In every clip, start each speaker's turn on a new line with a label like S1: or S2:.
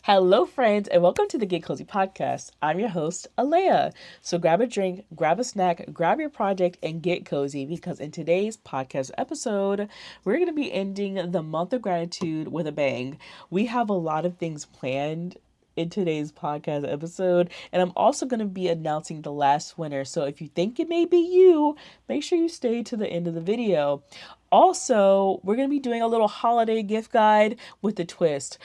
S1: Hello, friends, and welcome to the Get Cozi Podcast. I'm your host, Alea. So grab a drink, grab a snack, grab your project, and get cozy because in today's podcast episode, we're going to be ending the month of gratitude with a bang. We have a lot of things planned in today's podcast episode, and I'm also going to be announcing the last winner. So if you think it may be you, make sure you stay to the end of the video. Also, we're going to be doing a little holiday gift guide with a twist.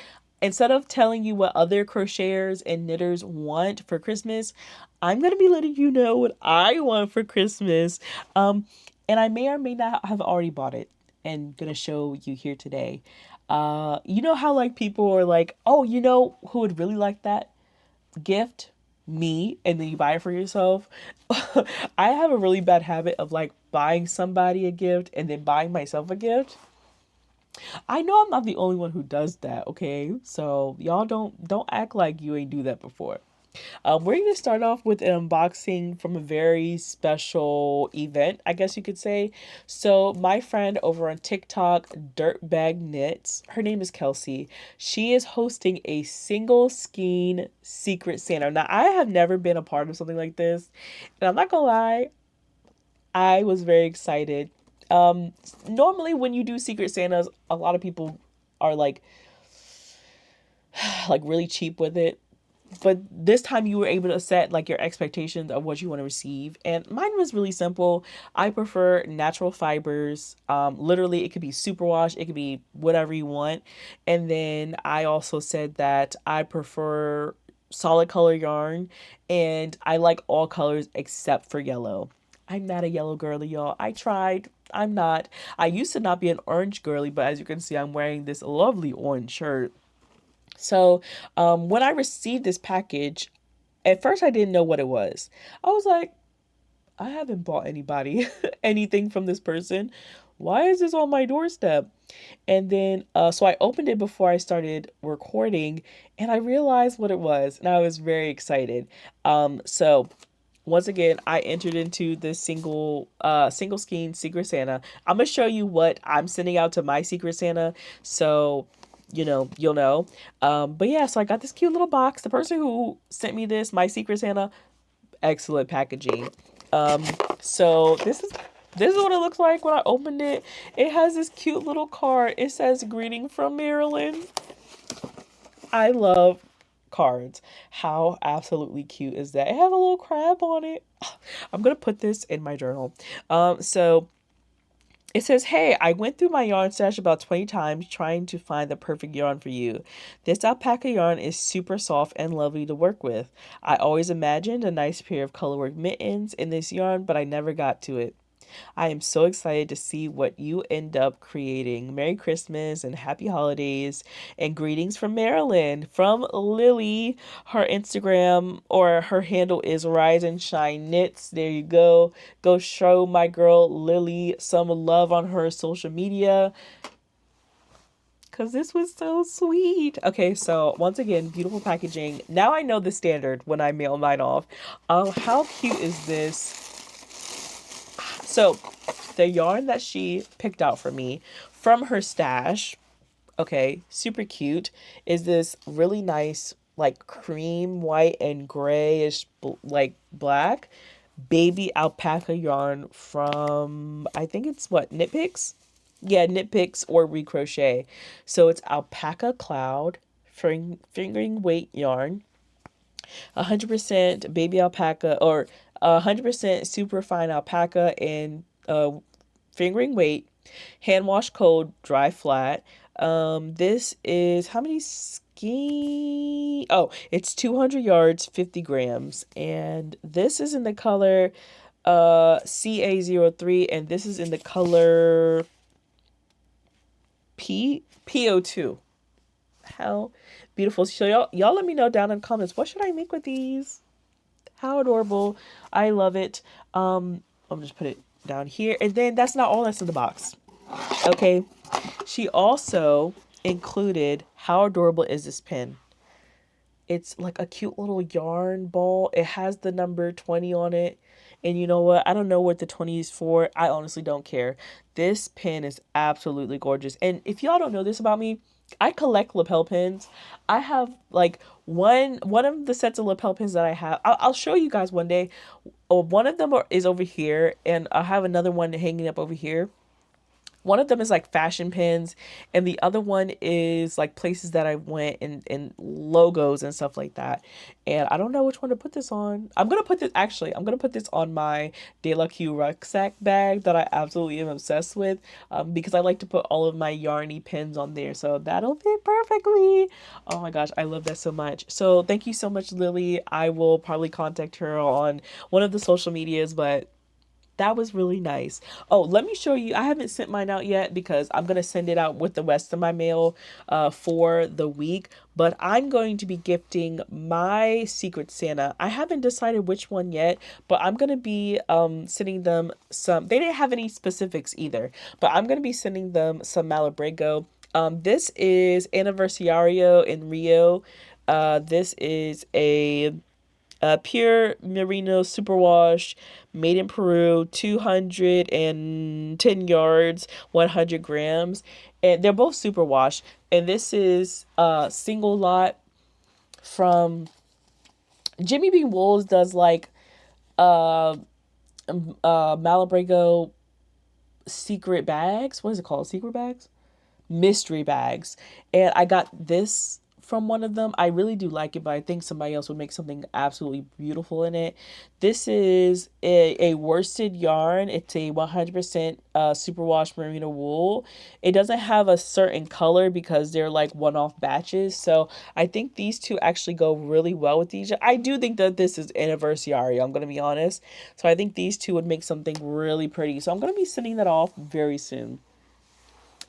S1: Instead of telling you what other crocheters and knitters want for Christmas, I'm going to be letting you know what I want for Christmas. And I may or may not have already bought it and going to show you here today. You know how like people are like, oh, you know who would really like that gift? Me. And then you buy it for yourself. I have a really bad habit of like buying somebody a gift and then buying myself a gift. I know I'm not the only one who does that, okay? So y'all don't act like you ain't do that before. We're gonna start off with an unboxing from a very special event, I guess you could say. So my friend over on TikTok, Dirtbag Knits, her name is Kelsey. She is hosting a single skein Secret Santa. Now I have never been a part of something like this, and I'm not gonna lie, I was very excited. Normally when you do Secret Santas, a lot of people are like really cheap with it. But this time you were able to set like your expectations of what you want to receive. And mine was really simple. I prefer natural fibers. Literally it could be superwash, it could be whatever you want. And then I also said that I prefer solid color yarn and I like all colors except for yellow. I'm not a yellow girly, y'all. I tried. I'm not. I used to not be an orange girly, but as you can see, I'm wearing this lovely orange shirt. So, when I received this package, at first I didn't know what it was. I was like, I haven't bought anybody anything from this person. Why is this on my doorstep? And then, so I opened it before I started recording, and I realized what it was, and I was very excited. So once again, I entered into this single skein Secret Santa. I'm gonna show you what I'm sending out to my Secret Santa, so you'll know. But yeah, so I got this cute little box. The person who sent me this, my Secret Santa, excellent packaging. Um, so this is what it looks like when I opened it. It has this cute little card. It says "Greeting from Maryland." I love cards. How absolutely cute is that? It has a little crab on it. I'm gonna put this in my journal. So it says, "Hey, I went through my yarn stash about 20 times trying to find the perfect yarn for you. This alpaca yarn is super soft and lovely to work with. I always imagined a nice pair of colorwork mittens in this yarn, but I never got to it. I am so excited to see what you end up creating. Merry Christmas and happy holidays and greetings from Maryland." From Lily. Her Instagram or her handle is Rise and Shine Knits. There you go. Go show my girl Lily some love on her social media. Cause this was so sweet. Okay, so once again, beautiful packaging. Now I know the standard when I mail mine off. How cute is this? So, the yarn that she picked out for me from her stash, okay, super cute, is this really nice, like cream, white, and grayish, like black baby alpaca yarn from, I think it's what, Knit Picks? Yeah, Knit Picks or Recrochet. So, it's alpaca cloud, fingering weight yarn, 100% baby alpaca or 100% super fine alpaca and fingering weight, hand wash cold, dry flat. This is how many ski? Oh, it's 200 yards, 50 grams, and this is in the color CA03, and this is in the color PO2. How beautiful. So y'all let me know down in the comments, what should I make with these? How adorable. I love it. I'll just put it down here. And then that's not all that's in the box. Okay. She also included, how adorable is this pin? It's like a cute little yarn ball. It has the number 20 on it. And you know what? I don't know what the 20 is for. I honestly don't care. This pin is absolutely gorgeous. And if y'all don't know this about me, I collect lapel pins. I have like one of the sets of lapel pins that I have. I'll show you guys one day. Oh, one of them is over here, and I have another one hanging up over here. One of them is like fashion pins, and the other one is like places that I went, and logos and stuff like that. And I don't know which one to put this on. I'm gonna put this on my De La Q rucksack bag that I absolutely am obsessed with, because I like to put all of my yarny pins on there, so that'll fit perfectly. Oh my gosh, I love that so much. So thank you so much, Lily. I will probably contact her on one of the social medias, but that was really nice. Oh, let me show you. I haven't sent mine out yet because I'm going to send it out with the rest of my mail for the week. But I'm going to be gifting my Secret Santa. I haven't decided which one yet, but I'm going to be sending them some. They didn't have any specifics either, but I'm going to be sending them some Malabrigo. This is Anniversario in Rio. This is a pure merino superwash made in Peru, 210 yards, 100 grams, and they're both superwash. And this is a single lot from Jimmy B Wools. Does like uh Malabrigo secret bags. What is it called? Secret bags? Mystery bags. And I got this from one of them. I really do like it, but I think somebody else would make something absolutely beautiful in it. This is a worsted yarn. It's a 100% superwash merino wool. It doesn't have a certain color because they're like one-off batches. So I think these two actually go really well with each. I do think that this is Anniversary, I'm going to be honest. So I think these two would make something really pretty. So I'm going to be sending that off very soon.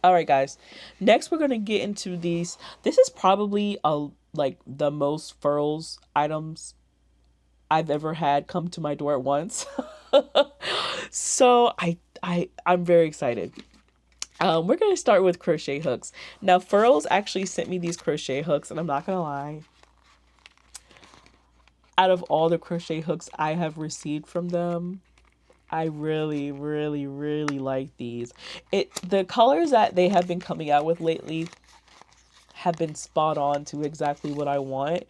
S1: All right, guys. Next, we're gonna get into these. This is probably like the most furls items I've ever had come to my door at once. So I'm very excited. We're gonna start with crochet hooks. Now, Furls actually sent me these crochet hooks, and I'm not gonna lie. Out of all the crochet hooks I have received from them, I really, really, really like these. The colors that they have been coming out with lately have been spot on to exactly what I want.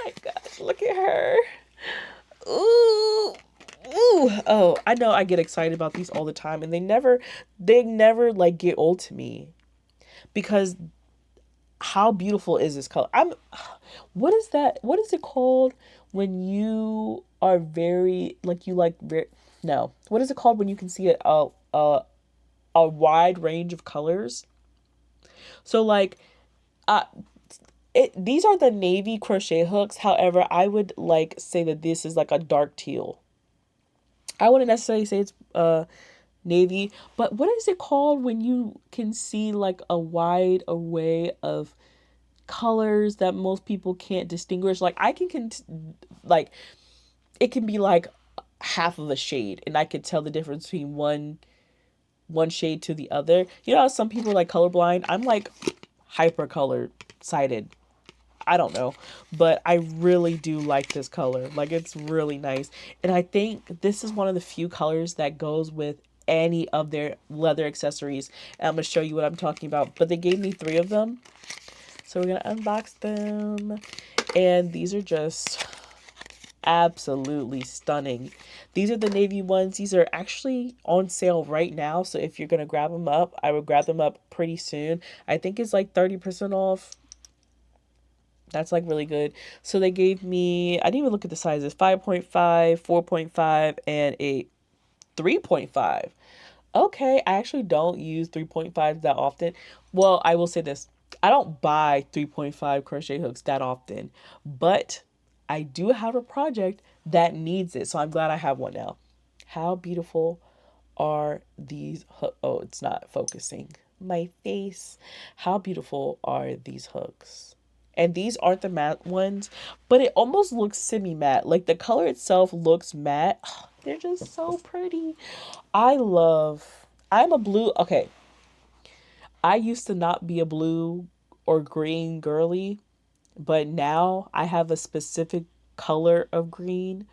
S1: My gosh, look at her. Ooh. Ooh. Oh, I know I get excited about these all the time, and they never like get old to me, because how beautiful is this color? What is that? What is it called when you are very like you like very no. What is it called when you can see a wide range of colors? So like uh these are the navy crochet hooks. However, I would like say that this is like a dark teal. I wouldn't necessarily say it's navy, but what is it called when you can see like a wide array of colors that most people can't distinguish? Like I can like it can be like half of a shade, and I could tell the difference between one shade to the other. You know how some people are like colorblind? I'm like hyper color sighted. I don't know, but I really do like this color. Like it's really nice. And I think this is one of the few colors that goes with any of their leather accessories. And I'm going to show you what I'm talking about. But they gave me 3 of them. So we're going to unbox them. And these are just absolutely stunning. These are the navy ones. These are actually on sale right now. So if you're going to grab them up, I would grab them up pretty soon. I think it's like 30% off. That's like really good. So they gave me, I didn't even look at the sizes, 5.5, 4.5, and a 3.5. Okay, I actually don't use 3.5s that often. Well, I will say this. I don't buy 3.5 crochet hooks that often, but I do have a project that needs it. So I'm glad I have one now. How beautiful are these hooks? Oh, it's not focusing. My face. How beautiful are these hooks? And these aren't the matte ones, but it almost looks semi-matte. Like the color itself looks matte. They're just so pretty. I'm a blue. Okay. I used to not be a blue or green girly, but now I have a specific color of green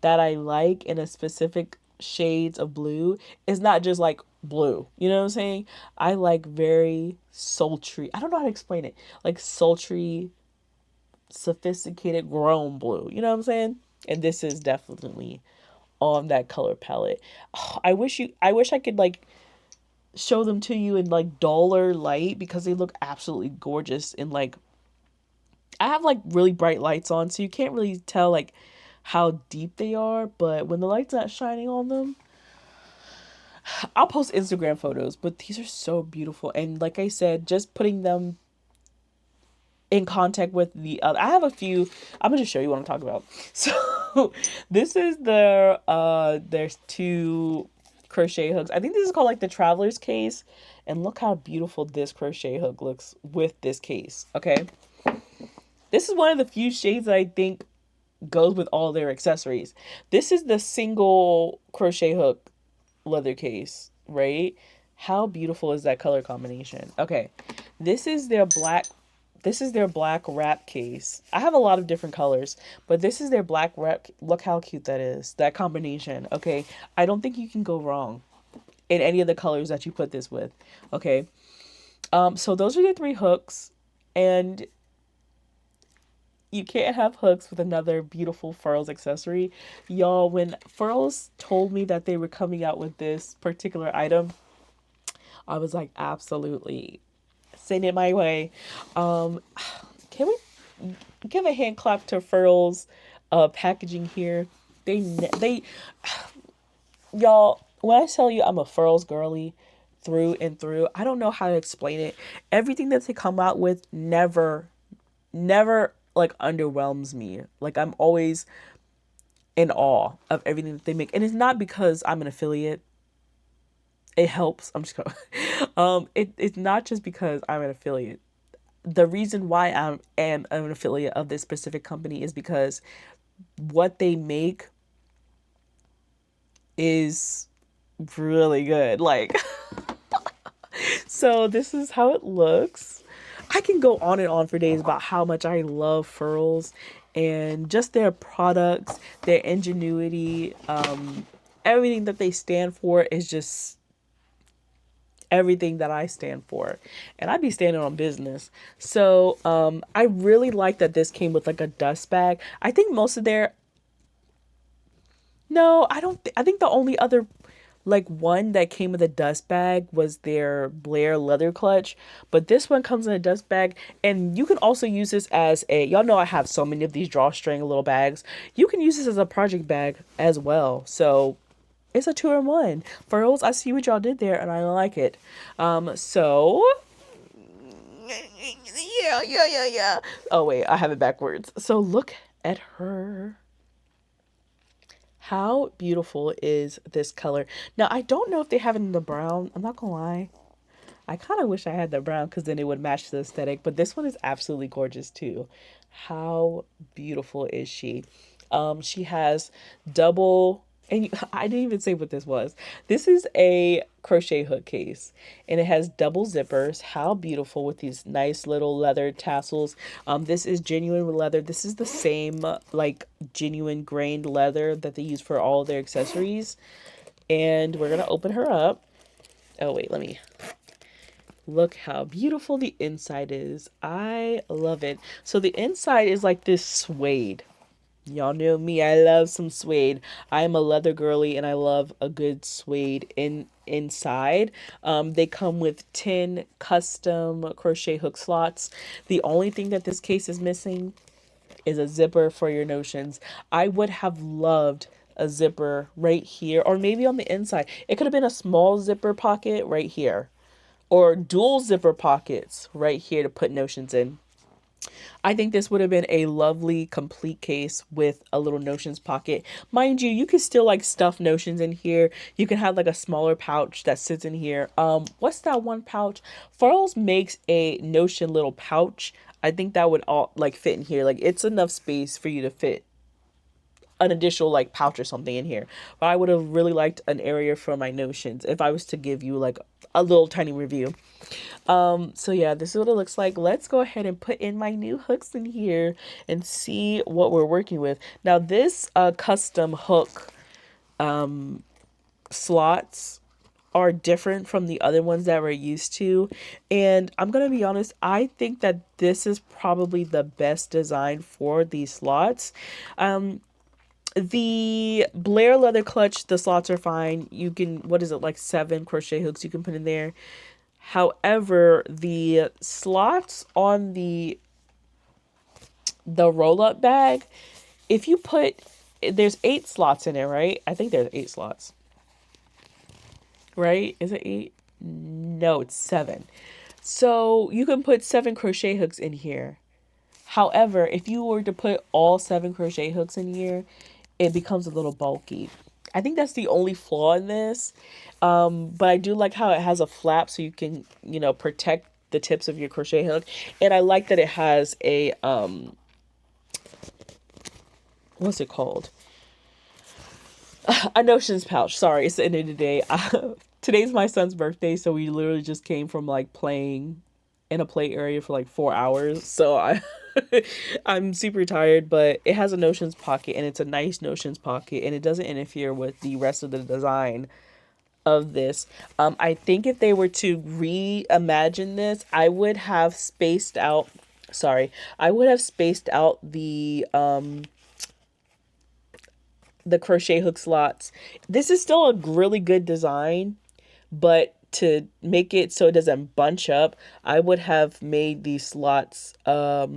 S1: that I like in a specific shades of blue. It's not just like blue. You know what I'm saying? I like very sultry. I don't know how to explain it. Like sultry, sophisticated, grown blue. You know what I'm saying? And this is definitely on that color palette. Oh, I wish I could like show them to you in like duller light because they look absolutely gorgeous in like I have like really bright lights on so you can't really tell like how deep they are, but when the light's not shining on them, I'll post Instagram photos, but these are so beautiful. And like I said, just putting them in contact with the other, I have a few, I'm gonna just show you what I'm talking about. So this is there's two crochet hooks. I think this is called like the traveler's case. And look how beautiful this crochet hook looks with this case. Okay. This is one of the few shades that I think goes with all their accessories. This is the single crochet hook leather case, right? How beautiful is that color combination? Okay. This is their black wrap case. I have a lot of different colors, but this is their black wrap. Look how cute that is. That combination. Okay. I don't think you can go wrong in any of the colors that you put this with. Okay. So those are the three hooks, and you can't have hooks with another beautiful Furls accessory. Y'all, when Furls told me that they were coming out with this particular item, I was like, absolutely. Send it my way. Can we give a hand clap to Furls packaging here? They y'all, when I tell you I'm a Furls girly through and through, I don't know how to explain it. Everything that they come out with never like underwhelms me. Like I'm always in awe of everything that they make. And it's not because I'm an affiliate. It helps. I'm just going it's not just because I'm an affiliate. The reason why I am an affiliate of this specific company is because what they make is really good. Like so this is how it looks. I can go on and on for days about how much I love Furls and just their products, their ingenuity, everything that they stand for is just everything that I stand for. And I be standing on business. So I really like that this came with like a dust bag. I think most of their no, I think the only other like one that came with a dust bag was their Blair leather clutch, but this one comes in a dust bag, and you can also use this as a, y'all know I have so many of these drawstring little bags. You can use this as a project bag as well. So it's a 2-in-1. Furls, I see what y'all did there and I like it. So yeah. Oh wait, I have it backwards. So look at her. How beautiful is this color? Now, I don't know if they have it in the brown. I'm not gonna lie. I kind of wish I had the brown because then it would match the aesthetic. But this one is absolutely gorgeous too. How beautiful is she? She has double, and I didn't even say what this was. This is a crochet hook case, and it has double zippers. How beautiful with these nice little leather tassels. This is genuine leather. This is the same like genuine grained leather that they use for all their accessories. And we're gonna open her up. Oh wait, let me look how beautiful the inside is. I love it. So the inside is like this suede. Y'all know me. I love some suede. I am a leather girly and I love a good suede inside. They come with 10 custom crochet hook slots. The only thing that this case is missing is a zipper for your notions. I would have loved a zipper right here or maybe on the inside. It could have been a small zipper pocket right here or dual zipper pockets right here to put notions in. I think this would have been a lovely complete case with a little notions pocket. Mind you, you could still like stuff notions in here. You can have like a smaller pouch that sits in here. What's that one pouch? Furls makes a notion little pouch. I think that would all like fit in here. Like it's enough space for you to fit an additional like pouch or something in here. But I would have really liked an area for my notions if I was to give you like a little tiny review. So yeah, this is what it looks like. Let's go ahead and put in my new hooks in here and see what we're working with. Now this custom hook slots are different from the other ones that we're used to. And I'm going to be honest, I think that this is probably the best design for these slots. The Blair leather clutch, the slots are fine. You can, what is it, like 7 crochet hooks you can put in there. However, the slots on the roll up bag, if you put, there's 8 slots in it, right? I think there's 8 slots. Right? Is it 8? No, it's 7. So you can put 7 crochet hooks in here. However, if you were to put all 7 crochet hooks in here, it becomes a little bulky. I think that's the only flaw in this. But I do like how it has a flap so you can, protect the tips of your crochet hook. And I like that it has a, what's it called? A notions pouch. Sorry, it's the end of the day. Today's my son's birthday, so we literally just came from like playing in a play area for like 4 hours. So I'm super tired, but it has a notions pocket and it's a nice notions pocket and it doesn't interfere with the rest of the design of this. I think if they were to reimagine this, I would have spaced out the crochet hook slots. This is still a really good design, but to make it so it doesn't bunch up, I would have made these slots a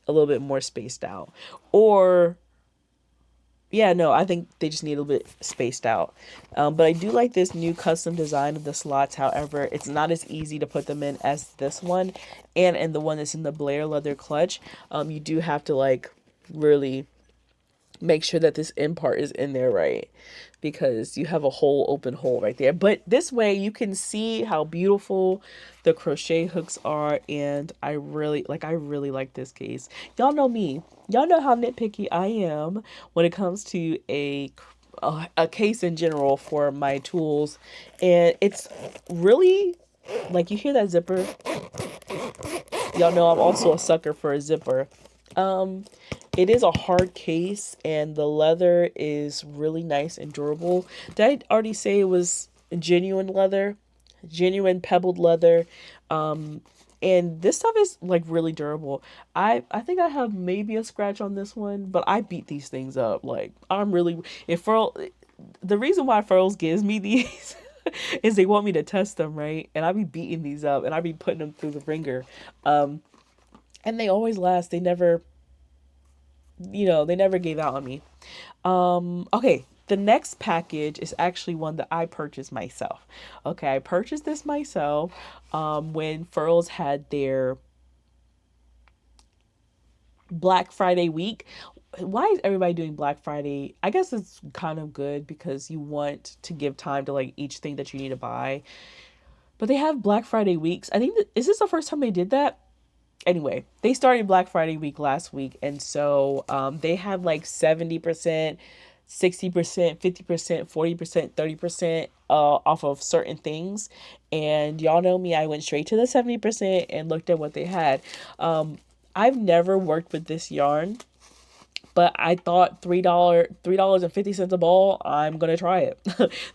S1: little bit more spaced out. Or yeah, no, I think they just need a little bit spaced out. But I do like this new custom design of the slots. However, it's not as easy to put them in as this one. And the one that's in the Blair leather clutch, you do have to like really make sure that this end part is in there right, because you have a whole open hole right there. But this way you can see how beautiful the crochet hooks are, and I really like this case. Y'all know me. Y'all know how nitpicky I am when it comes to a case in general for my tools. And it's really, like, you hear that zipper? Y'all know I'm also a sucker for a zipper. It is a hard case and the leather is really nice and durable. Did I already say it was genuine leather? Genuine pebbled leather. And this stuff is like really durable. I think I have maybe a scratch on this one, but I beat these things up. Like, I'm really, if Furl, the reason why Furls gives me these is they want me to test them, right? And I be beating these up and I be putting them through the ringer. And they always last. They never gave out on me. Okay, the next package is actually one that I purchased myself. Okay, I purchased this myself when Furls had their Black Friday week. Why is everybody doing Black Friday? I guess it's kind of good because you want to give time to like each thing that you need to buy. But they have Black Friday weeks. I think is this the first time they did that? Anyway, they started Black Friday week last week, and so they had like 70%, 60%, 50%, 40%, 30% off of certain things. And y'all know me, I went straight to the 70% and looked at what they had. I've never worked with this yarn, but I thought $3.50 a ball, I'm gonna try it.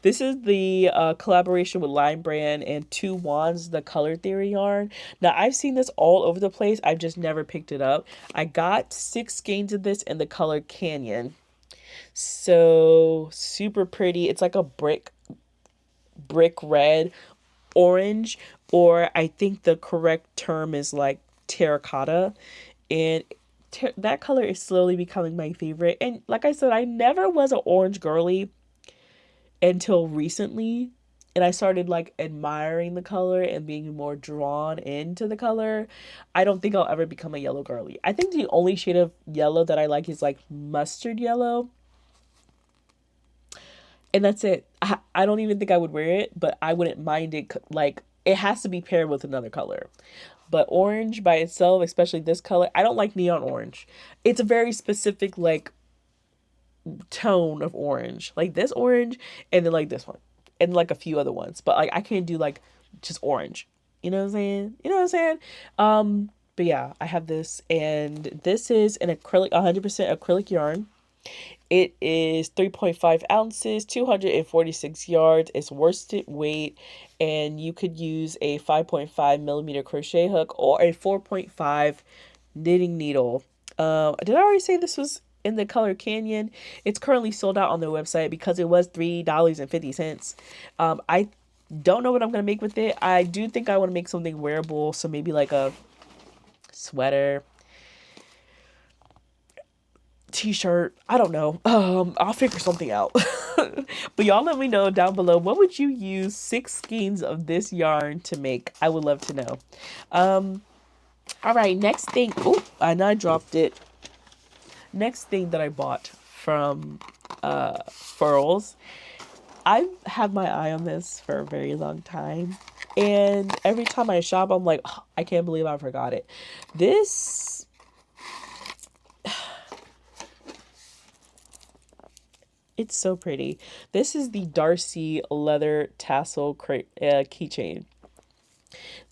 S1: This is the collaboration with Line Brand and Two Wands, the color theory yarn. Now I've seen this all over the place. I've just never picked it up. I got 6 skeins of this in the color Canyon. So super pretty. It's like a brick red, orange, or I think the correct term is like terracotta. And that color is slowly becoming my favorite. And like I said, I never was an orange girly until recently. And I started like admiring the color and being more drawn into the color. I don't think I'll ever become a yellow girly. I think the only shade of yellow that I like is like mustard yellow. And that's it. I don't even think I would wear it, but I wouldn't mind it. Like, it has to be paired with another color. But orange by itself, especially this color, I don't like neon orange. It's a very specific, like, tone of orange. Like this orange, and then, like, this one. And, like, a few other ones. But, like, I can't do, like, just orange. You know what I'm saying? You know what I'm saying? But, yeah, I have this. And this is an acrylic, 100% acrylic yarn. It is 3.5 ounces, 246 yards. It's worsted weight, and you could use a 5.5 millimeter crochet hook or a 4.5 knitting needle. Did I already say this was in the color Canyon? It's currently sold out on their website because it was $3.50. I don't know what I'm gonna make with it. I do think I want to make something wearable, so maybe like a sweater, t-shirt. I don't know. I'll figure something out. But y'all let me know down below, what would you use 6 skeins of this yarn to make? I would love to know. All right, next thing. Oh, and I dropped it. Next thing that I bought from Furls. I've had my eye on this for a very long time. And every time I shop, I'm like, oh, I can't believe I forgot it. This, it's so pretty. This is the Darcy leather tassel keychain.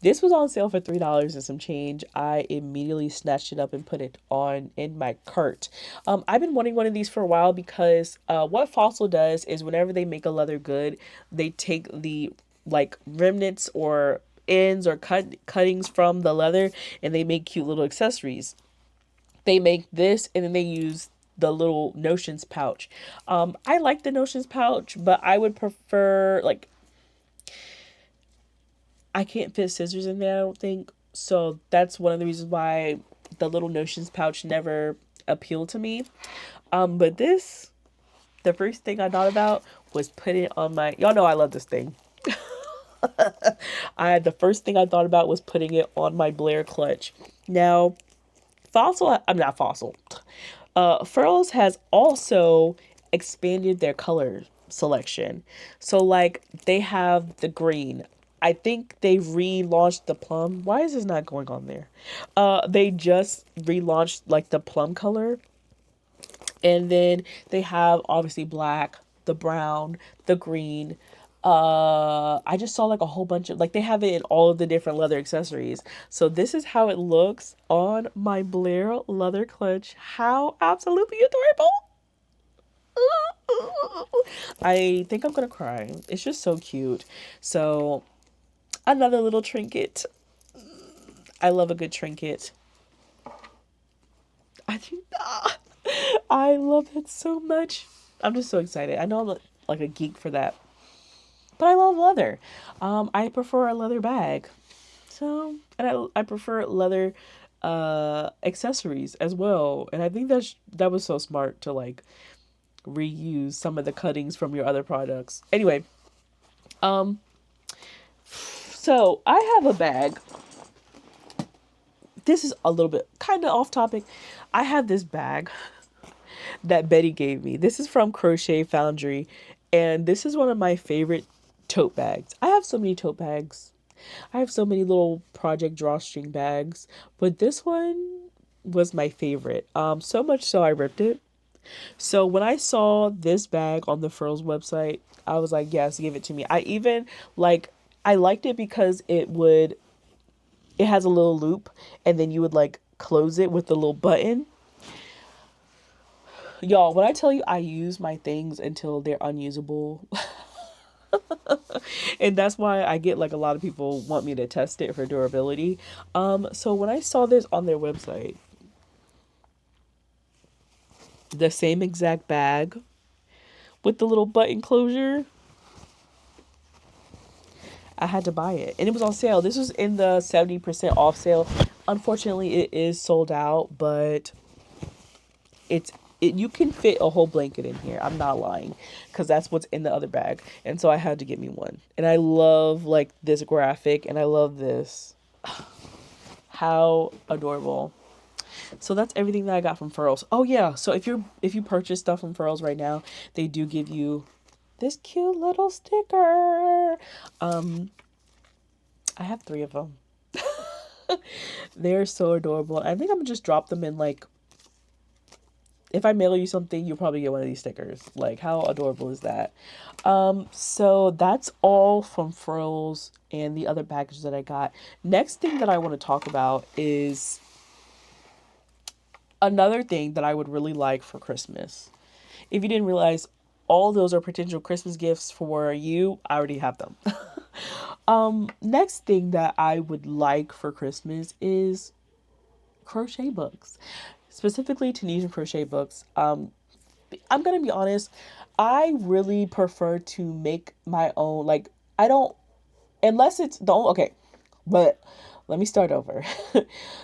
S1: This was on sale for $3 and some change. I immediately snatched it up and put it on in my cart. I've been wanting one of these for a while because what Fossil does is whenever they make a leather good, they take the like remnants or ends or cuttings from the leather and they make cute little accessories. They make this and then they use the little notions pouch. I like the notions pouch, but I would prefer like I can't fit scissors in there, I don't think. So that's one of the reasons why the little notions pouch never appealed to me. But this, the first thing I thought about was putting it on my, y'all know I love this thing. The first thing I thought about was putting it on my Blair clutch. Now, I'm not Fossil. Furls has also expanded their color selection. So like they have the green. I think they relaunched the plum. Why is this not going on there? They just relaunched like the plum color. And then they have obviously black, the brown, the green. I just saw like a whole bunch of like they have it in all of the different leather accessories. So this is how it looks on my Blair leather clutch. How absolutely adorable. I think I'm gonna cry. It's just so cute. So another little trinket. I love a good trinket. I think I love it so much. I'm just so excited. I know I'm like a geek for that, but I love leather. I prefer a leather bag. So, and I prefer leather accessories as well. And I think that was so smart to like reuse some of the cuttings from your other products. Anyway, so I have a bag. This is a little bit kind of off topic. I have this bag that Betty gave me. This is from Crochet Foundry, and this is one of my favorite tote bags. I have so many tote bags. I have so many little project drawstring bags, but this one was my favorite. So much so I ripped it. So when I saw this bag on the Furls website, I was like, yes, give it to me. I liked it because it has a little loop and then you would like close it with the little button. Y'all, when I tell you I use my things until they're unusable, and that's why I get like a lot of people want me to test it for durability. So when I saw this on their website, the same exact bag with the little button closure, I had to buy it. And it was on sale. This was in the 70% off sale. Unfortunately, it is sold out, but you can fit a whole blanket in here. I'm not lying, because that's what's in the other bag. And so I had to get me one. And I love like this graphic, and I love this. How adorable. So that's everything that I got from Furls. Oh yeah, so if you purchase stuff from Furls right now, they do give you this cute little sticker. I have 3 of them. They're so adorable. I think I'm gonna just drop them in like, if I mail you something, you'll probably get one of these stickers. Like, how adorable is that? So that's all from Furls and the other packages that I got. Next thing that I want to talk about is another thing that I would really like for Christmas. If you didn't realize, all those are potential Christmas gifts for you. I already have them. Next thing that I would like for Christmas is crochet books, specifically Tunisian crochet books. I'm gonna be honest, I really prefer to make my own. Like, I don't, unless it's the only, okay, but let me start over.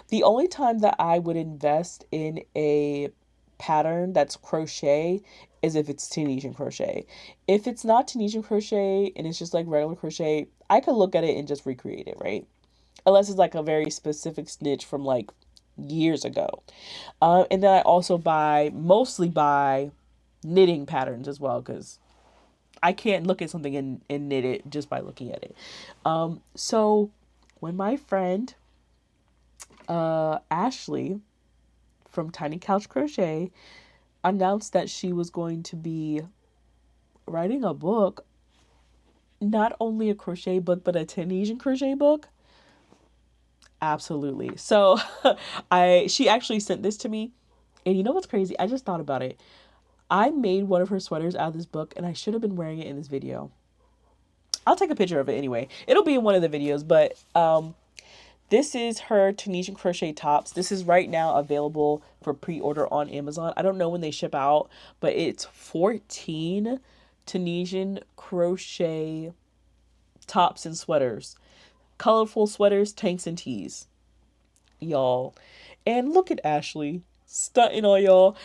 S1: The only time that I would invest in a pattern that's crochet is if it's Tunisian crochet. If it's not Tunisian crochet and it's just like regular crochet, I could look at it and just recreate it, right? Unless it's like a very specific stitch from like years ago. And then I also mostly buy knitting patterns as well, because I can't look at something and knit it just by looking at it. So when my friend Ashley from Tiny Couch Crochet announced that she was going to be writing a book, not only a crochet book, but a Tunisian crochet book, absolutely. So she actually sent this to me. And you know what's crazy? I just thought about it. I made one of her sweaters out of this book, and I should have been wearing it in this video. I'll take a picture of it anyway. It'll be in one of the videos, but this is her Tunisian crochet tops. This is right now available for pre-order on Amazon. I don't know when they ship out, but it's 14 Tunisian crochet tops and sweaters. Colorful sweaters, tanks, and tees. Y'all. And look at Ashley. Stunting on y'all.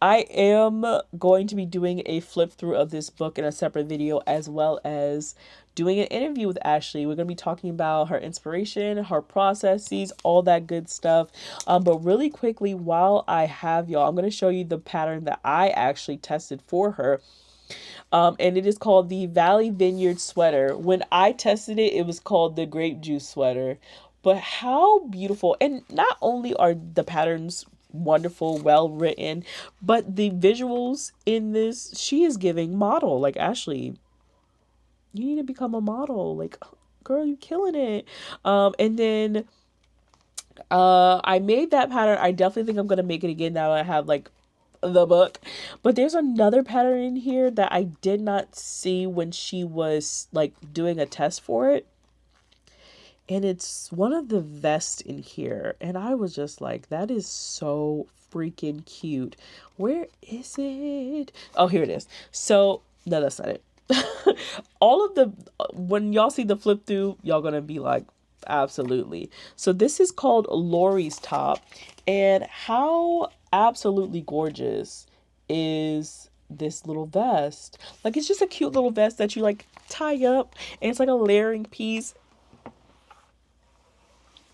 S1: I am going to be doing a flip through of this book in a separate video, as well as doing an interview with Ashley. We're going to be talking about her inspiration, her processes, all that good stuff. But really quickly, while I have y'all, I'm going to show you the pattern that I actually tested for her. And it is called the Valley Vineyard sweater. When I tested it, it was called the grape juice sweater. But how beautiful. And not only are the patterns wonderful, well written, but the visuals in this, she is giving model. Like, Ashley, you need to become a model. Like, girl, you killing it. And then I made that pattern. I definitely think I'm gonna make it again now that I have like the book. But there's another pattern in here that I did not see when she was like doing a test for it. And it's one of the vests in here. And I was just like, that is so freaking cute. Where is it? Oh, here it is. So, no, that's not it. All of the, when y'all see the flip through, y'all gonna be like, absolutely. So this is called Lori's top. And how absolutely gorgeous is this little vest? Like, it's just a cute little vest that you like tie up, and it's like a layering piece.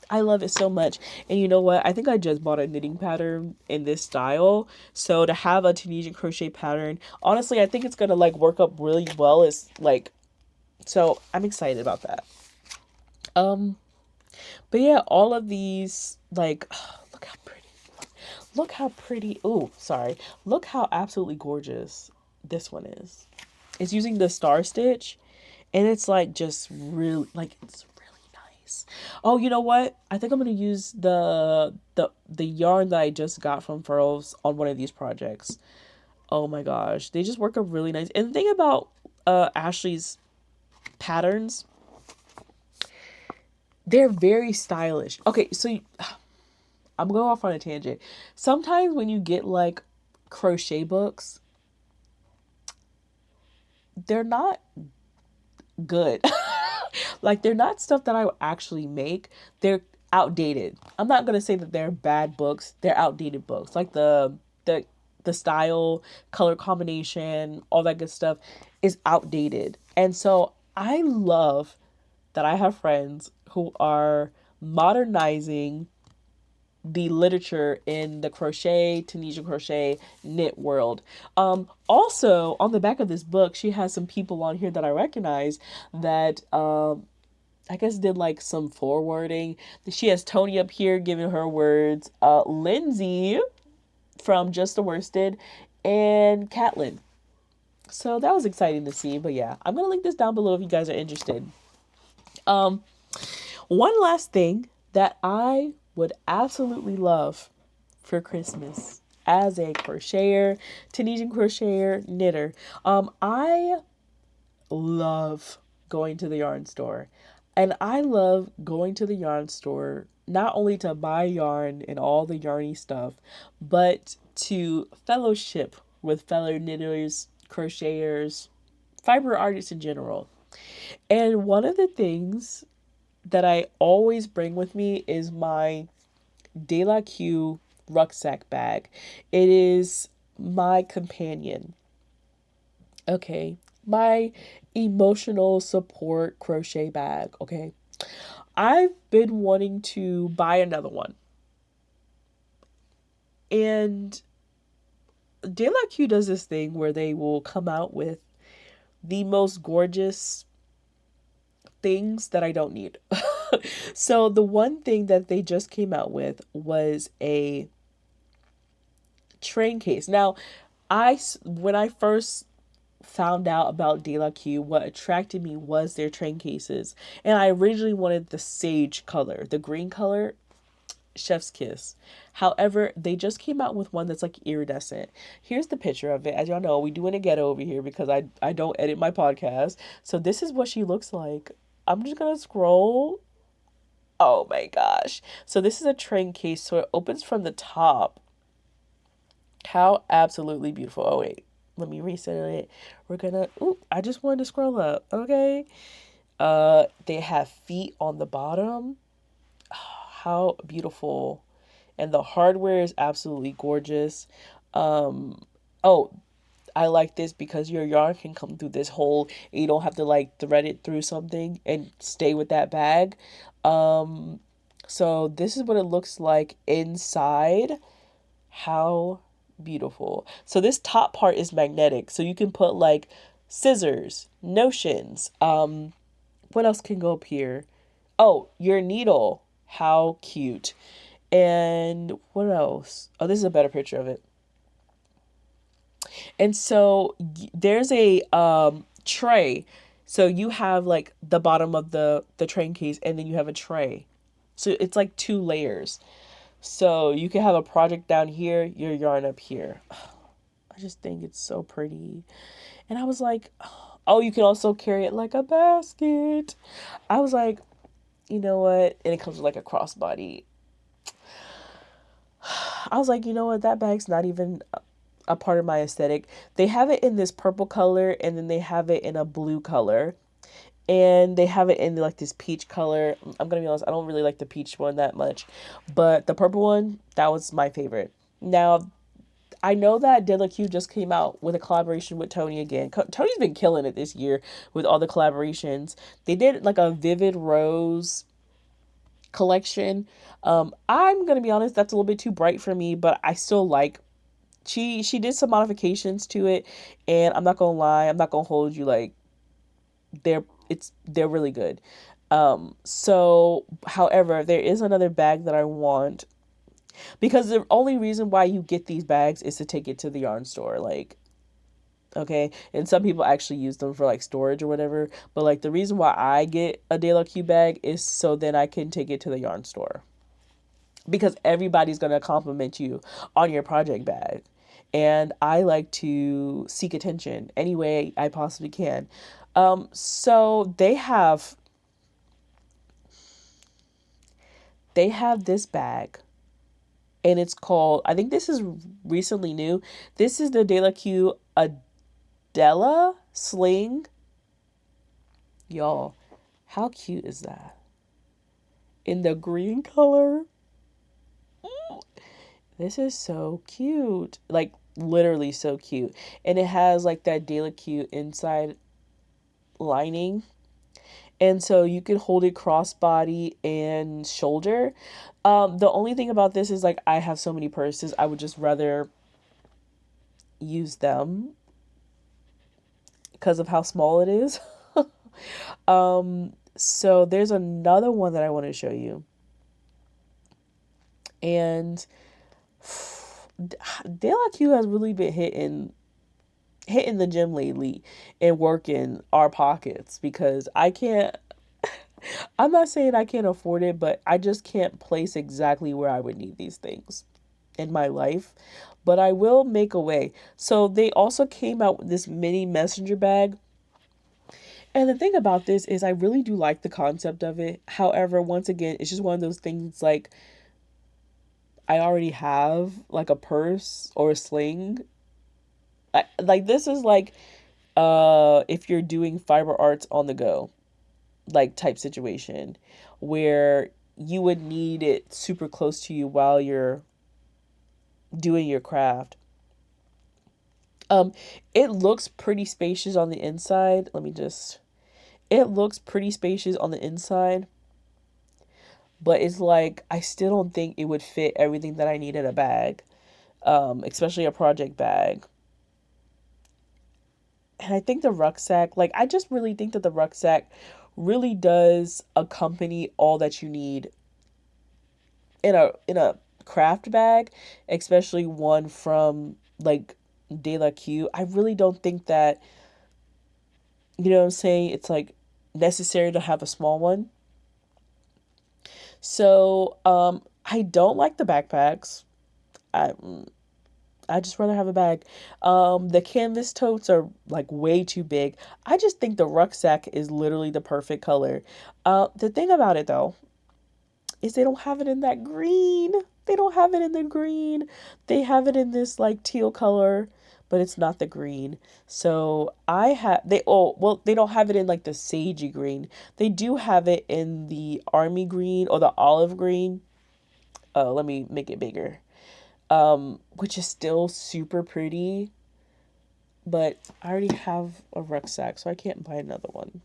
S1: I love it so much. And you know what? I think I just bought a knitting pattern in this style. So to have a Tunisian crochet pattern, honestly, I think it's going to like work up really well. It's like, so I'm excited about that. But yeah, all of these, like, look how pretty. Look how pretty. Oh, sorry. Look how absolutely gorgeous this one is. It's using the star stitch, and it's like just really, like, it's nice. Oh, you know what? I think I'm gonna use the yarn that I just got from Furls on one of these projects. Oh my gosh, they just work up really nice. And the thing about Ashley's patterns, they're very stylish. Okay, so I'm going off on a tangent. Sometimes when you get like crochet books, they're not good. Like, they're not stuff that I would actually make. They're outdated. I'm not gonna say that they're bad books. They're outdated books. Like the style, color combination, all that good stuff is outdated. And so I love that I have friends who are modernizing the literature in the crochet, Tunisian crochet, knit world. Also, on the back of this book, she has some people on here that I recognize that I guess did like some forwarding. She has Tony up here giving her words, Lindsay from Just the Worsted, and Catlin. So that was exciting to see. But yeah, I'm gonna link this down below if you guys are interested. One last thing that I would absolutely love for Christmas as a crocheter, Tunisian crocheter, knitter. I love going to the yarn store. And I love going to the yarn store not only to buy yarn and all the yarny stuff, but to fellowship with fellow knitters, crocheters, fiber artists in general. And one of the things that I always bring with me is my De La Q rucksack bag. It is my companion. Okay. My emotional support crochet bag. Okay. I've been wanting to buy another one. And De La Q does this thing where they will come out with the most gorgeous things that I don't need. So the one thing that they just came out with was a train case. Now, when I first found out about De La Q, what attracted me was their train cases. And I originally wanted the sage color, the green color, chef's kiss. However, they just came out with one that's like iridescent. Here's the picture of it. As y'all know, we doing a ghetto over here because I don't edit my podcast. So this is what she looks like. I'm just gonna scroll. Oh my gosh. So this is a train case. So it opens from the top. How absolutely beautiful. Oh wait. Let me reset it. We're gonna I just wanted to scroll up. Okay. They have feet on the bottom. Oh, how beautiful. And the hardware is absolutely gorgeous. Oh, I like this because your yarn can come through this hole and you don't have to like thread it through something and stay with that bag. So this is what it looks like inside. How beautiful. So this top part is magnetic. So you can put like scissors, notions. What else can go up here? Oh, your needle. How cute. And what else? Oh, this is a better picture of it. And so there's a tray. So you have like the bottom of the train case and then you have a tray. So it's like two layers. So you can have a project down here, your yarn up here. I just think it's so pretty. And I was like, oh, you can also carry it like a basket. I was like, you know what? And it comes with like a crossbody. I was like, you know what? That bag's not even a part of my aesthetic. They have it in this purple color and then they have it in a blue color. And they have it in like this peach color. I'm gonna be honest, I don't really like the peach one that much. But the purple one, that was my favorite. Now, I know that De La Q just came out with a collaboration with Tony again. Tony's been killing it this year with all the collaborations. They did like a Vivid Rose collection. I'm gonna be honest, that's a little bit too bright for me, but I still like. She did some modifications to it, and I'm not gonna lie, I'm not gonna hold you like they're really good. So however, there is another bag that I want because the only reason why you get these bags is to take it to the yarn store, like, okay, and some people actually use them for like storage or whatever, but like the reason why I get a De La Q bag is so then I can take it to the yarn store because everybody's going to compliment you on your project bag. And I like to seek attention any way I possibly can. So they have this bag and it's called, I think this is recently new. This is the De La Q Adela sling. Y'all, how cute is that? In the green color. This is so cute. Like literally so cute. And it has like that De La Q inside lining. And so you can hold it crossbody and shoulder. The only thing about this is like I have so many purses. I would just rather use them because of how small it is. So there's another one that I want to show you. And De La Q has really been hitting the gym lately and working our pockets because I'm not saying I can't afford it, but I just can't place exactly where I would need these things. in my life, but I will make a way. So they also came out with this mini messenger bag. And the thing about this is I really do like the concept of it. However, once again, it's just one of those things like I already have like a purse or a sling. Like this is like if you're doing fiber arts on the go, like type situation where you would need it super close to you while you're doing your craft. Um, it looks pretty spacious on the inside. It looks pretty spacious on the inside, but it's like, I still don't think it would fit everything that I need in a bag, especially a project bag. And I think the rucksack, like, I just really think that the rucksack really does accompany all that you need in a craft bag, especially one from like De La Q. I really don't think that, you know what I'm saying, it's like necessary to have a small one. So, I don't like the backpacks. I I just rather have a bag. The canvas totes are like way too big. I just think the rucksack is literally the perfect color. The thing about it though is they don't have it in that green. They don't have it in the green. They have it in this like teal color, but it's not the green. So I have they oh well they don't have it in like the sagey green. They do have it in the army green or the olive green. Let me make it bigger. Which is still super pretty, but I already have a rucksack, so I can't buy another one.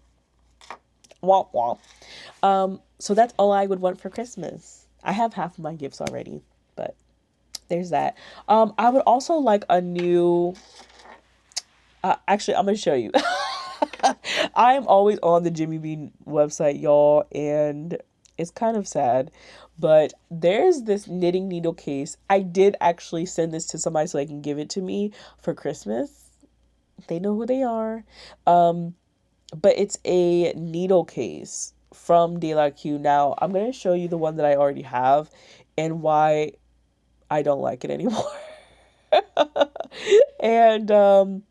S1: Womp womp. So that's all I would want for Christmas. I have half of my gifts already, but there's that. I would also like a new. Actually, I'm gonna show you. I am always on the Jimmy Bean website, y'all, and it's kind of sad, but there's this knitting needle case. I did actually send this to somebody so they can give it to me for Christmas. They know who they are. But it's a needle case from De La Q. Now, I'm going to show you the one that I already have and why I don't like it anymore. And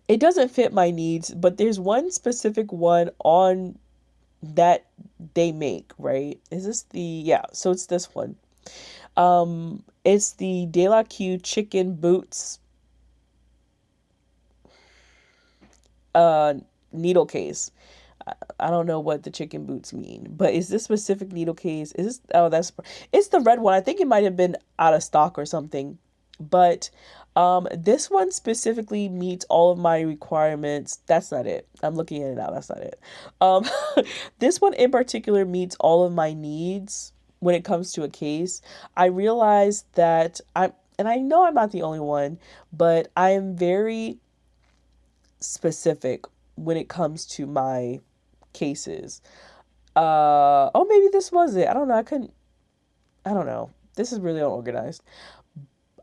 S1: it doesn't fit my needs, but there's one specific one on that they make, right? Is this the, yeah, so it's this one. It's the De La Q chicken boots needle case. I don't know what the chicken boots mean, but is this specific needle case? Is this, oh, it's the red one. I think it might have been out of stock or something, but this one specifically meets all of my requirements. That's not it. I'm looking at it now. That's not it. Um, this one in particular meets all of my needs when it comes to a case. I realized that and I know I'm not the only one, but I am very specific when it comes to my cases. Oh, maybe this was it. I don't know. I don't know. This is really unorganized.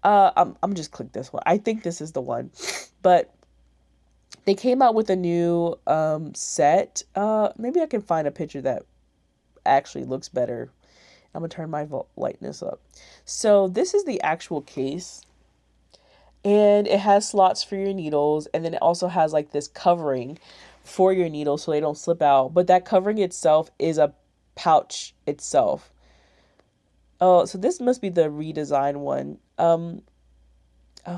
S1: I'm just click this one. I think this is the one. But they came out with a new set. Maybe I can find a picture that actually looks better. I'm gonna turn my lightness up. So this is the actual case. And it has slots for your needles, and then it also has like this covering for your needles so they don't slip out. But that covering itself is a pouch itself. Oh, so this must be the redesigned one. Oh,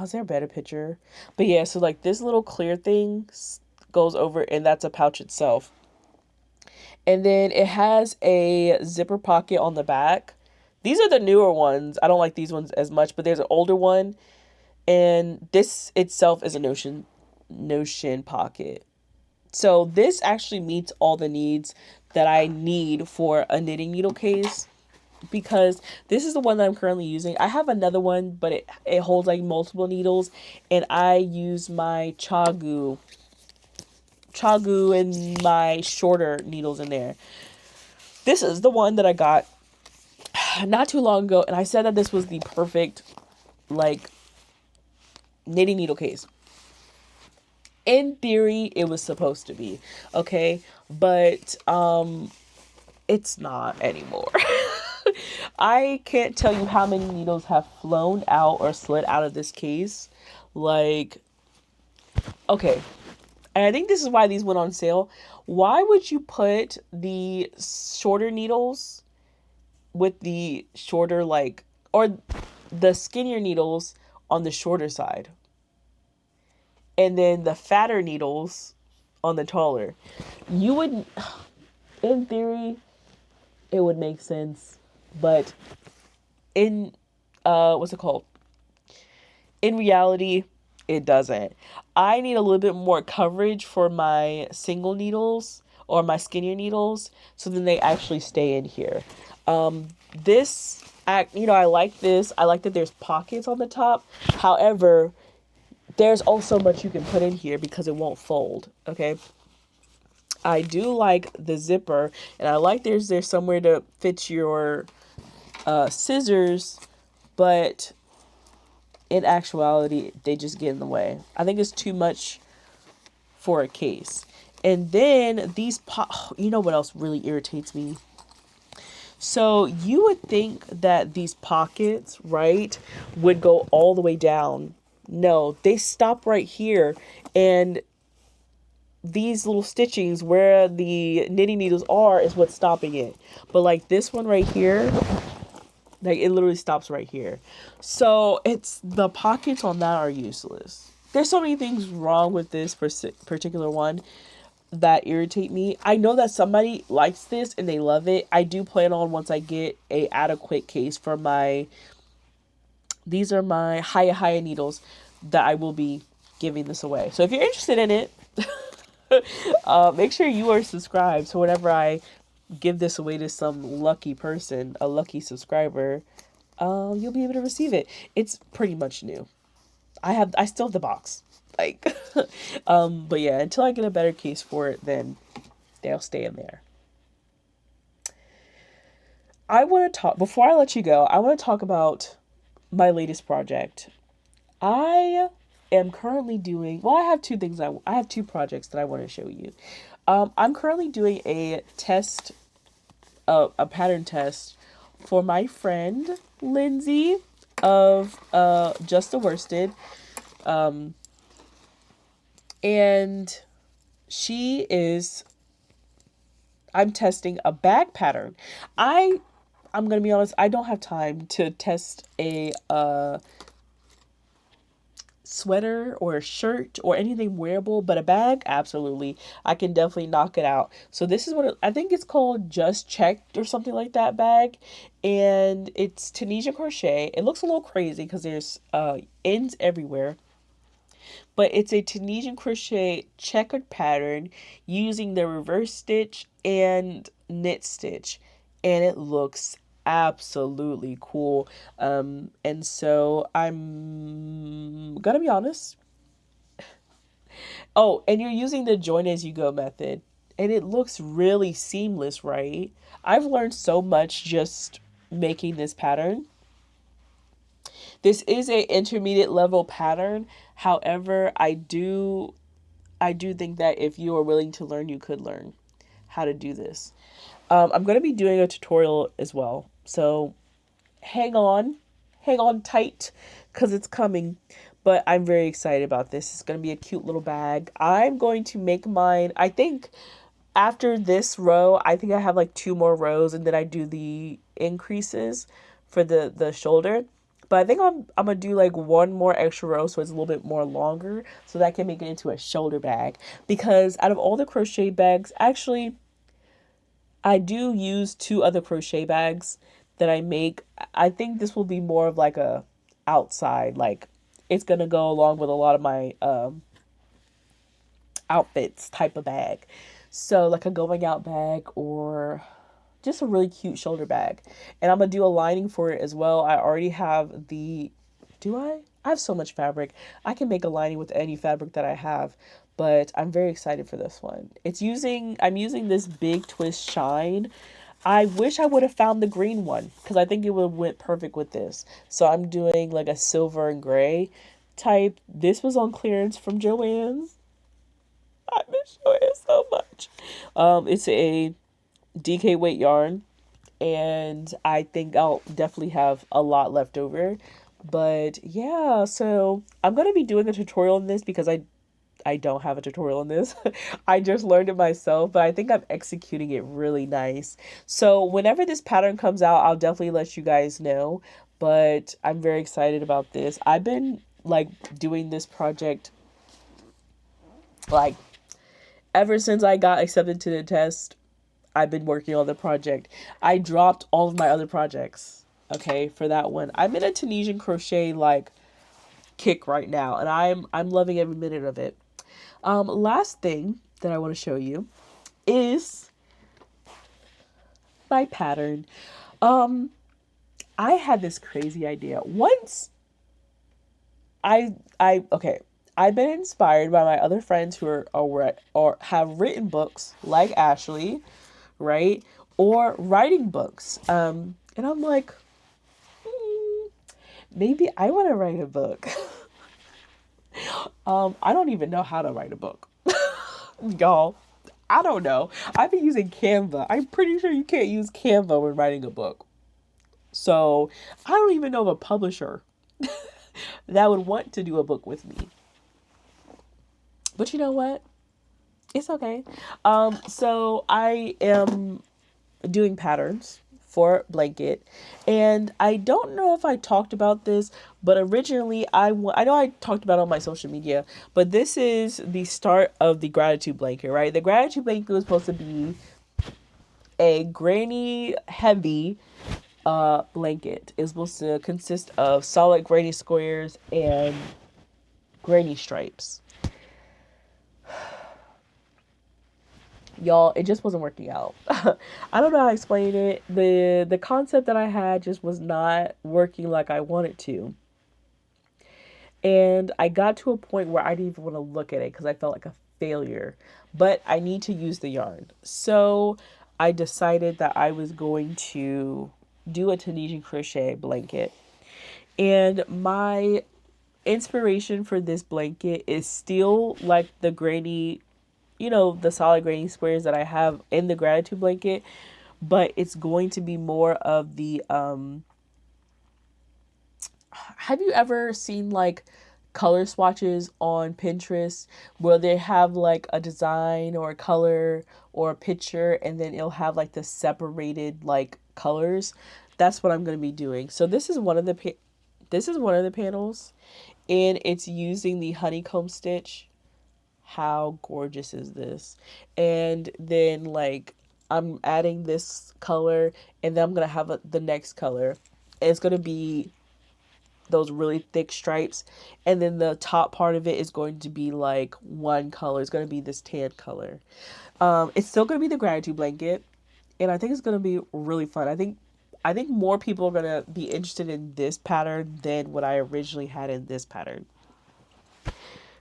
S1: is there a better picture? But yeah, so like this little clear thing goes over, and that's a pouch itself. And then it has a zipper pocket on the back. These are the newer ones. I don't like these ones as much, but there's an older one, and this itself is a notion pocket. So this actually meets all the needs that I need for a knitting needle case, because this is the one that I'm currently using. I have another one, but it holds like multiple needles, and I use my chagu and my shorter needles in there. This is the one that I got not too long ago, and I said that this was the perfect like knitting needle case. In theory, it was supposed to be, okay? But it's not anymore. I can't tell you how many needles have flown out or slid out of this case. Like, okay. And I think this is why these went on sale. Why would you put the shorter needles with the shorter, like, or the skinnier needles on the shorter side? And then the fatter needles on the taller. You would, in theory, it would make sense. But in, what's it called? In reality, it doesn't. I need a little bit more coverage for my single needles or my skinnier needles, so then they actually stay in here. This act, I like this. I like that there's pockets on the top. However, there's also much you can put in here because it won't fold. Okay. I do like the zipper, and I like there's somewhere to fit your scissors, but in actuality, they just get in the way. I think it's too much for a case. And then these you know what else really irritates me? So you would think that these pockets, right, would go all the way down. No, they stop right here. And these little stitchings where the knitting needles are is what's stopping it. But like this one right here, like it literally stops right here. So it's the pockets on that are useless. There's so many things wrong with this particular one that irritate me. I know that somebody likes this and they love it. I do plan on, once I get a adequate case for these are my higher needles, that I will be giving this away. So if you're interested in it, make sure you are subscribed. So whenever I give this away to some lucky person, a lucky subscriber, you'll be able to receive it. It's pretty much new. I still have the box. Like, but yeah, until I get a better case for it, then they'll stay in there. Before I let you go, I want to talk about my latest project. I am currently doing, well, I have two projects that I want to show you. I'm currently doing a pattern test for my friend Lindsay of Just the Worsted. And I'm testing a bag pattern. I'm going to be honest, I don't have time to test a sweater or a shirt or anything wearable, but a bag, absolutely. I can definitely knock it out. So this is I think it's called Just Checked or something like that bag. And it's Tunisian crochet. It looks a little crazy because there's ends everywhere. But it's a Tunisian crochet checkered pattern using the reverse stitch and knit stitch. And it looks absolutely cool. And so I'm gonna be honest. Oh, and you're using the join as you go method. And it looks really seamless, right? I've learned so much just making this pattern. This is a intermediate level pattern. However, I do think that if you are willing to learn, you could learn how to do this. I'm going to be doing a tutorial as well. So hang on tight because it's coming. But I'm very excited about this. It's going to be a cute little bag. I'm going to make mine, I think after this row, I think I have like 2 more rows and then I do the increases for the shoulder. But I think I'm going to do like 1 more extra row so it's a little bit more longer so that I can make it into a shoulder bag. Because out of all the crochet bags, actually, I do use 2 other crochet bags that I make. I think this will be more of like a outside, like it's going to go along with a lot of my outfits type of bag. So like a going out bag or just a really cute shoulder bag. And I'm going to do a lining for it as well. I already have do I? I have so much fabric. I can make a lining with any fabric that I have, but I'm very excited for this one. I'm using this Big Twist Shine. I wish I would have found the green one because I think it would have went perfect with this. So I'm doing like a silver and gray type. This was on clearance from Joann's. I miss Joann so much. It's a DK weight yarn and I think I'll definitely have a lot left over. But yeah, so I'm gonna be doing a tutorial on this because I don't have a tutorial on this. I just learned it myself, but I think I'm executing it really nice. So whenever this pattern comes out, I'll definitely let you guys know. But I'm very excited about this. I've been like doing this project like ever since I got accepted to the test. I've been working on the project. I dropped all of my other projects, okay, for that one. I'm in a Tunisian crochet like kick right now, and I'm loving every minute of it. Last thing that I want to show you is my pattern. Um, I had this crazy idea. Once I okay, I've been inspired by my other friends who are or have written books like Ashley, right? Or writing books. And I'm like, maybe I want to write a book. I don't even know how to write a book. Y'all, I don't know. I've been using Canva. I'm pretty sure you can't use Canva when writing a book. So I don't even know of a publisher that would want to do a book with me. But you know what? It's okay. So I am doing patterns for blanket, and I don't know if I talked about this, but originally I know I talked about it on my social media, but this is the start of the gratitude blanket, right? The gratitude blanket was supposed to be a granny heavy blanket. It's supposed to consist of solid granny squares and granny stripes. Y'all, it just wasn't working out. I don't know how to explain it. The concept that I had just was not working like I wanted to. And I got to a point where I didn't even want to look at it because I felt like a failure. But I need to use the yarn. So I decided that I was going to do a Tunisian crochet blanket. And my inspiration for this blanket is still like the granny, the solid granny squares that I have in the gratitude blanket, but it's going to be more of the have you ever seen like color swatches on Pinterest where they have like a design or a color or a picture, and then it'll have like the separated like colors? That's what I'm going to be doing. So this is one of the panels, and it's using the honeycomb stitch. How gorgeous is this? And then like I'm adding this color, and then I'm going to have the next color. And it's going to be those really thick stripes, and then the top part of it is going to be like one color. It's going to be this tan color. It's still going to be the gratitude blanket, and I think it's going to be really fun. I think more people are going to be interested in this pattern than what I originally had in this pattern.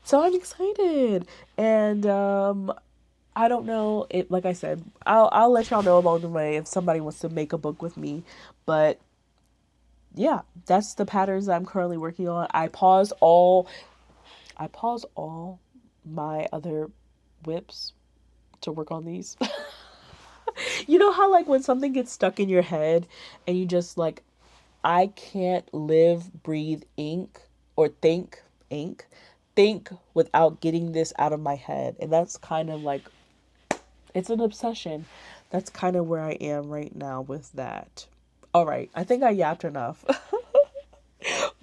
S1: So I'm excited. And I don't know if, like I said, I'll let y'all know along the way if somebody wants to make a book with me. But yeah, that's the patterns I'm currently working on. I paused all my other whips to work on these. You know how like when something gets stuck in your head and you just like, I can't live, breathe ink or think without getting this out of my head. And that's kind of like, it's an obsession. That's kind of where I am right now with that. All right, I think I yapped enough.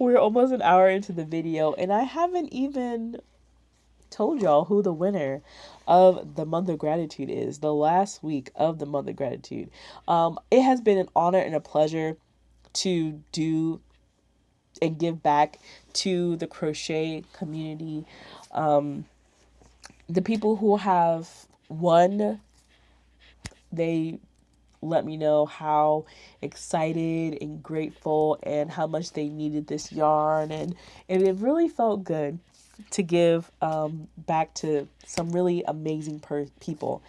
S1: We're almost an hour into the video, and I haven't even told y'all who the winner of the month of gratitude is, the last week of the month of gratitude. It has been an honor and a pleasure to do and give back to the crochet community. The people who have won, they let me know how excited and grateful and how much they needed this yarn, and it really felt good to give back to some really amazing people.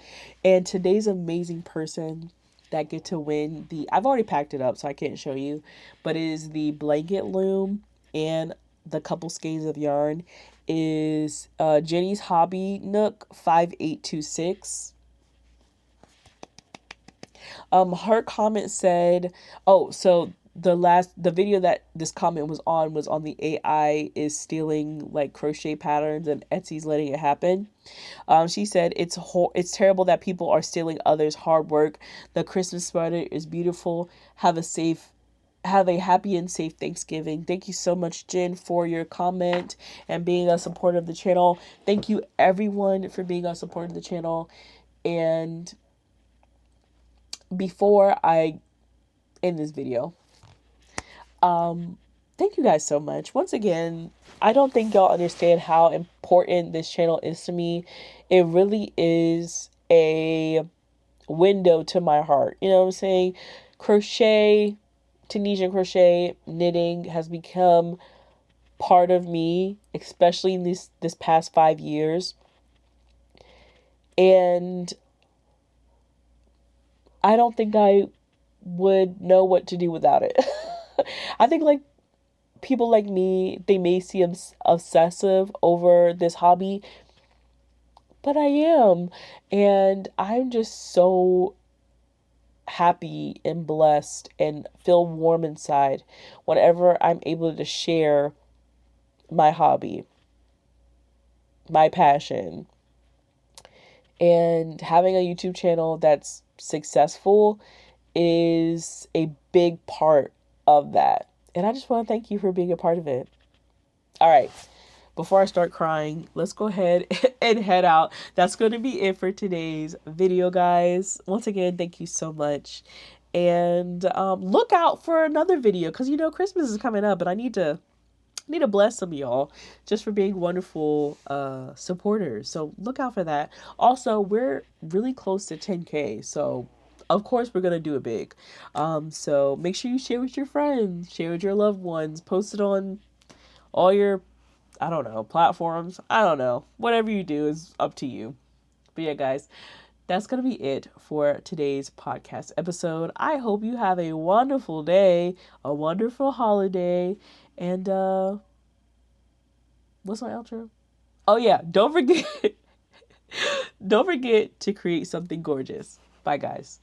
S1: And today's amazing person that get to win I've already packed it up so I can't show you, but it is the blanket loom and the couple skeins of yarn, is Jenny's Hobby Nook 5826. Her comment said, oh, so the video that this comment was on the AI is stealing like crochet patterns and Etsy's letting it happen. She said it's terrible that people are stealing others' hard work. The Christmas sweater is beautiful. Have a happy and safe Thanksgiving. Thank you so much, Jen, for your comment and being a supporter of the channel. Thank you everyone for being a supporter of the channel. And before I end this video, thank you guys so much. Once again, I don't think y'all understand how important this channel is to me. It really is a window to my heart. You know what I'm saying? Crochet, Tunisian crochet, knitting has become part of me, especially in this past 5 years. And I don't think I would know what to do without it. I think like people like me, they may seem obsessive over this hobby, but I am. And I'm just so happy and blessed and feel warm inside whenever I'm able to share my hobby, my passion, and having a YouTube channel that's successful is a big part of that. And I just want to thank you for being a part of it. All right. Before I start crying, let's go ahead and head out. That's going to be it for today's video, guys. Once again, thank you so much. And look out for another video because, you know, Christmas is coming up and I need to bless some of y'all just for being wonderful supporters. So look out for that. Also, we're really close to 10K. So of course we're going to do it big. So make sure you share with your friends, share with your loved ones, post it on all your, I don't know, platforms. I don't know. Whatever you do is up to you. But yeah, guys, that's going to be it for today's podcast episode. I hope you have a wonderful day, a wonderful holiday, and what's my outro? Oh yeah, don't forget don't forget to create something gorgeous. Bye guys.